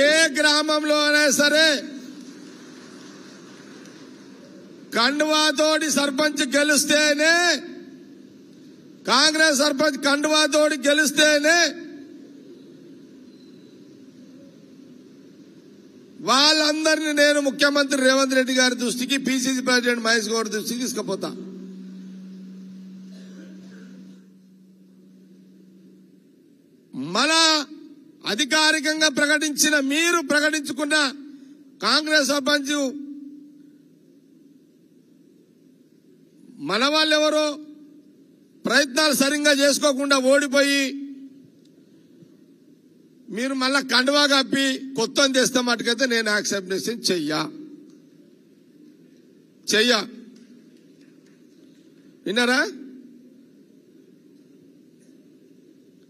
ఏ గ్రామంలో అయినా సరే కండువాతోటి సర్పంచ్ గెలిస్తేనే, కాంగ్రెస్ సర్పంచ్ కండువాతోటి గెలిస్తేనే వాళ్ళందరినీ నేను ముఖ్యమంత్రి రేవంత్ రెడ్డి గారి దృష్టికి, పిసిసి ప్రెసిడెంట్ మహేష్ గౌడ్ దృష్టికి తీసుకుపోతా. మన అధికారికంగా ప్రకటించిన, మీరు ప్రకటించుకున్న కాంగ్రెస్ సర్పంచ్ మన వాళ్ళెవరో ప్రయత్నాలు సరిగ్గా చేసుకోకుండా ఓడిపోయి మీరు మళ్ళా కండువా కప్పి కొత్త తెస్తే మటుకైతే నేను యాక్సెప్టేషన్ చెయ్య. విన్నారా?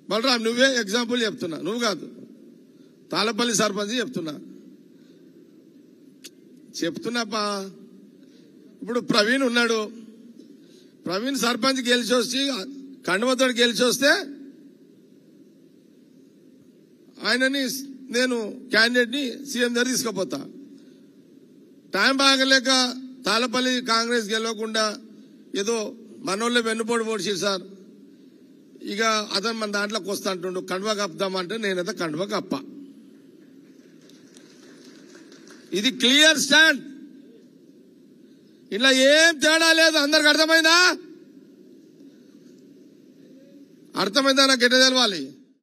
బలరాం, నువ్వే ఎగ్జాంపుల్ చెప్తున్నా, నువ్వు కాదు, తాళపల్లి సర్పంచ్ చెప్తున్నాపా. ఇప్పుడు ప్రవీణ్ ఉన్నాడు, ప్రవీణ్ సర్పంచ్ గెలిచి వచ్చి కండువతో గెలిచి వస్తే ఆయనని నేను క్యాండిడేట్ ని సీఎం దగ్గర తీసుకుపోతా. టైం బాగలేక తాళపల్లి కాంగ్రెస్ గెలవకుండా ఏదో మనోళ్ళే వెన్నుపోటు పొడిచారు సార్, ఇక అతను మన దాంట్లోకి వస్తా అంటుండు, కండువా కప్పుదామంటే నేనైతే కండువా కప్ప. ఇది క్లియర్ స్టాండ్, ఇలా ఏం తేడా లేదు. అందరికి అర్థమైందా? నాకు ఎట్ట తెలవాలి?